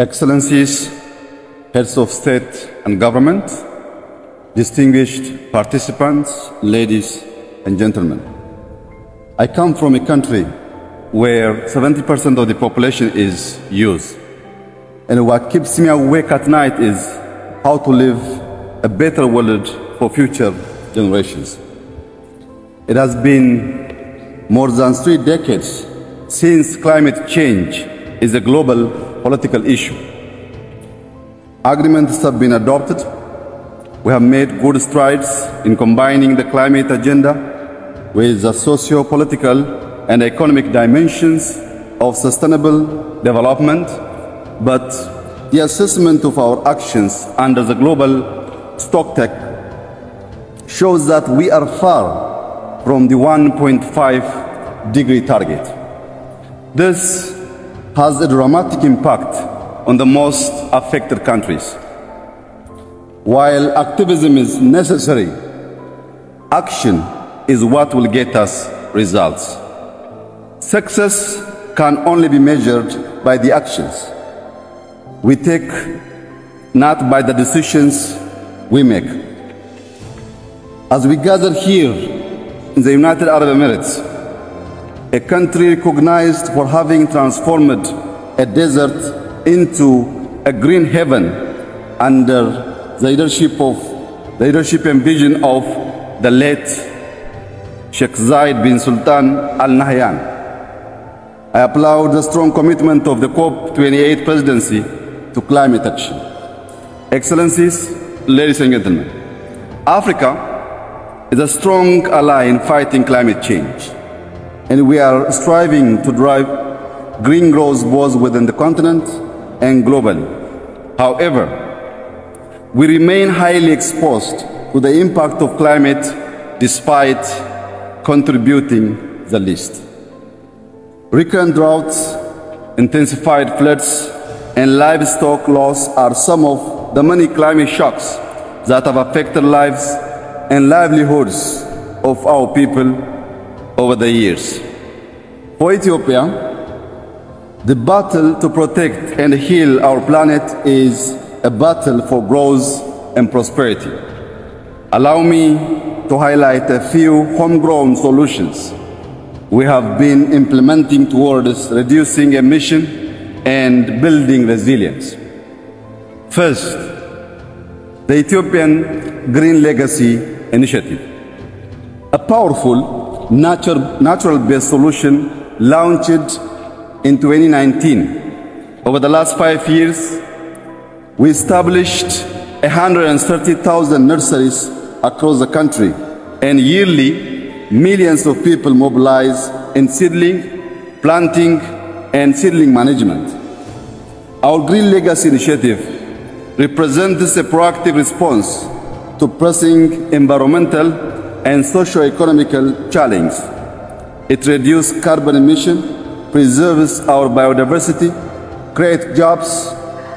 Excellencies, heads of state and government, distinguished participants, ladies and gentlemen. I come from a country where 70% of the population is youth. And what keeps me awake at night is how to live a better world for future generations. It has been more than 3 decades since climate change is a global political issue. Agreements have been adopted. We have made good strides in combining the climate agenda with the socio-political and economic dimensions of sustainable development, but the assessment of our actions under the global stocktake shows that we are far from the 1.5-degree target. This has a dramatic impact on the most affected countries. While activism is necessary, action is what will get us results. Success can only be measured by the actions we take, not by the decisions we make. As we gather here in the United Arab Emirates, a country recognized for having transformed a desert into a green heaven under the leadership and vision of the late Sheikh Zayed bin Sultan Al Nahyan. I applaud the strong commitment of the COP28 presidency to climate action. Excellencies, ladies and gentlemen, Africa is a strong ally in fighting climate change, and we are striving to drive green growth both within the continent and globally. However, we remain highly exposed to the impact of climate despite contributing the least. Recurrent droughts, intensified floods, and livestock loss are some of the many climate shocks that have affected lives and livelihoods of our people over the years. For Ethiopia, the battle to protect and heal our planet is a battle for growth and prosperity. Allow me to highlight a few homegrown solutions we have been implementing towards reducing emission and building resilience. First, the Ethiopian Green Legacy Initiative, a powerful natural-based solution launched in 2019. Over the last 5 years, we established 130,000 nurseries across the country, and yearly millions of people mobilize in seedling, planting, and seedling management. Our Green Legacy Initiative represents a proactive response to pressing environmental and socio-economical challenges. It reduces carbon emission, preserves our biodiversity, creates jobs,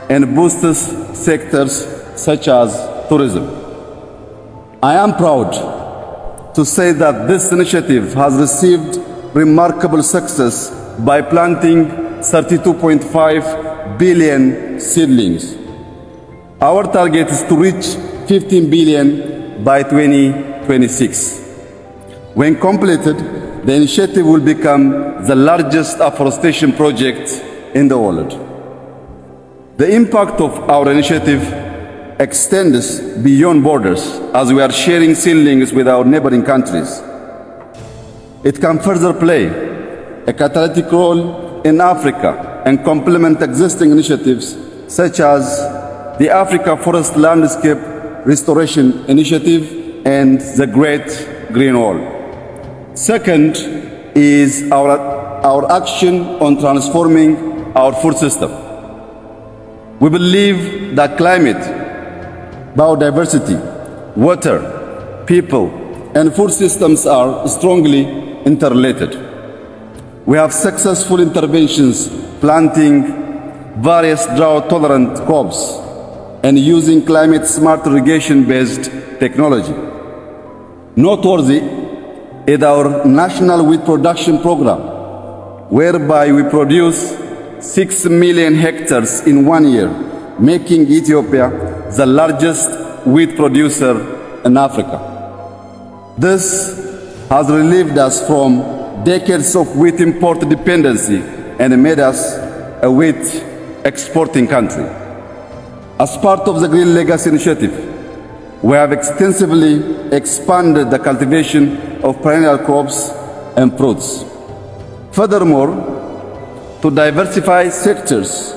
and boosts sectors such as tourism. I am proud to say that this initiative has received remarkable success by planting 32.5 billion seedlings. Our target is to reach 15 billion by 2026. When completed, the initiative will become the largest afforestation project in the world. The impact of our initiative extends beyond borders as we are sharing seedlings with our neighboring countries. It can further play a catalytic role in Africa and complement existing initiatives such as the Africa Forest Landscape Restoration Initiative and the Great Green Wall. Second is our action on transforming our food system. We believe that climate, biodiversity, water, people, and food systems are strongly interrelated. We have successful interventions planting various drought-tolerant crops and using climate-smart irrigation-based technology. Noteworthy is our national wheat production program, whereby we produce 6 million hectares in 1 year, making Ethiopia the largest wheat producer in Africa. This has relieved us from decades of wheat import dependency and made us a wheat exporting country. As part of the Green Legacy Initiative, we have extensively expanded the cultivation of perennial crops and fruits. Furthermore, to diversify sectors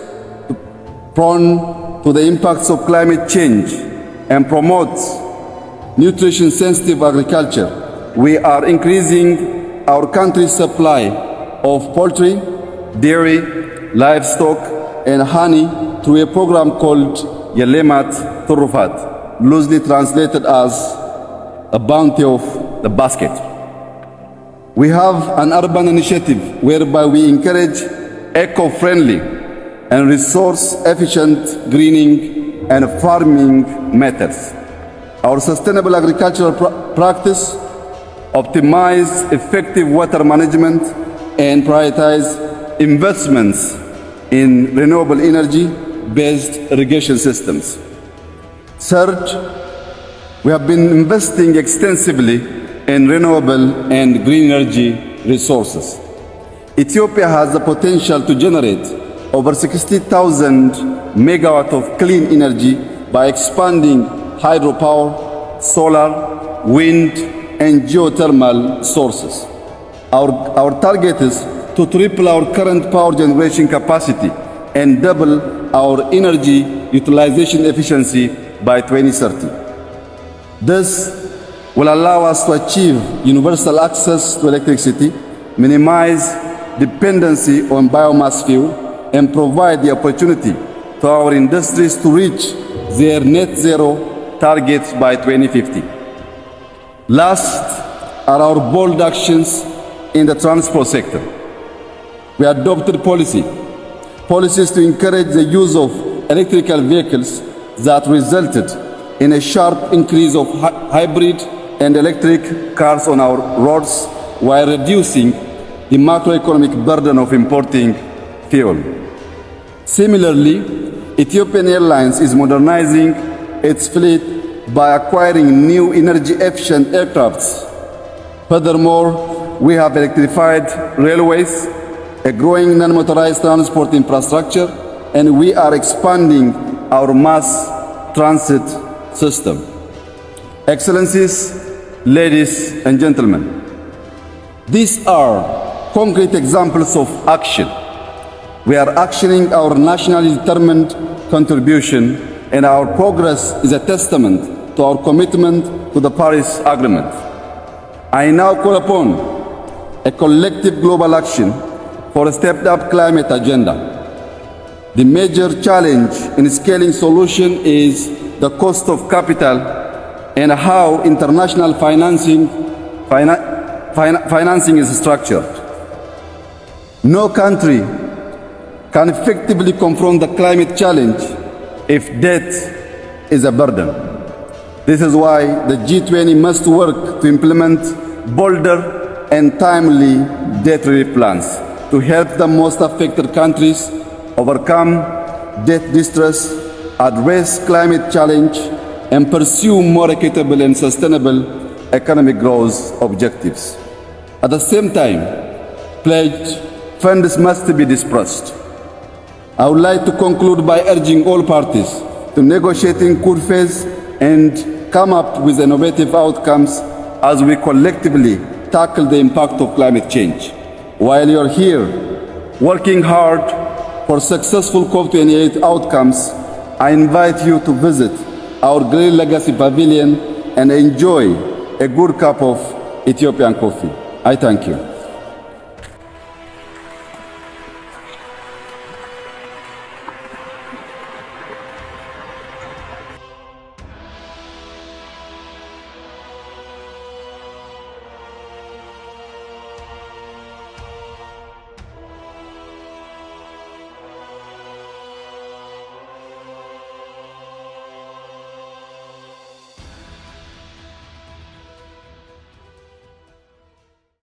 prone to the impacts of climate change and promote nutrition-sensitive agriculture, we are increasing our country's supply of poultry, dairy, livestock, and honey through a program called Yelemat Turufat, loosely translated as a bounty of the basket. We have an urban initiative whereby we encourage eco-friendly and resource-efficient greening and farming methods. Our sustainable agricultural practice optimize effective water management and prioritize investments in renewable energy-based irrigation systems. Third, we have been investing extensively in renewable and green energy resources. Ethiopia has the potential to generate over 60,000 megawatts of clean energy by expanding hydropower, solar, wind, and geothermal sources. Our target is to triple our current power generation capacity and double our energy utilization efficiency by 2030. This will allow us to achieve universal access to electricity, minimize dependency on biomass fuel, and provide the opportunity to our industries to reach their net zero targets by 2050. Last are our bold actions in the transport sector. We adopted policies to encourage the use of electrical vehicles that resulted in a sharp increase of hybrid and electric cars on our roads while reducing the macroeconomic burden of importing fuel. Similarly, Ethiopian Airlines is modernizing its fleet by acquiring new energy-efficient aircrafts. Furthermore, we have electrified railways, a growing non-motorized transport infrastructure, and we are expanding our mass transit system. Excellencies, ladies and gentlemen, these are concrete examples of action. We are actioning our nationally determined contribution, and our progress is a testament to our commitment to the Paris Agreement. I now call upon a collective global action for a stepped-up climate agenda. The major challenge in scaling solution is the cost of capital and how international financing is structured. No country can effectively confront the climate challenge if debt is a burden. This is why the G20 must work to implement bolder and timely debt relief plans to help the most affected countries overcome debt distress, address climate challenge, and pursue more equitable and sustainable economic growth objectives. At the same time, pledged funds must be dispersed. I would like to conclude by urging all parties to negotiate in good faith and come up with innovative outcomes as we collectively tackle the impact of climate change. While you're here working hard for successful COP28 outcomes, I invite you to visit our Green Legacy Pavilion and enjoy a good cup of Ethiopian coffee. I thank you.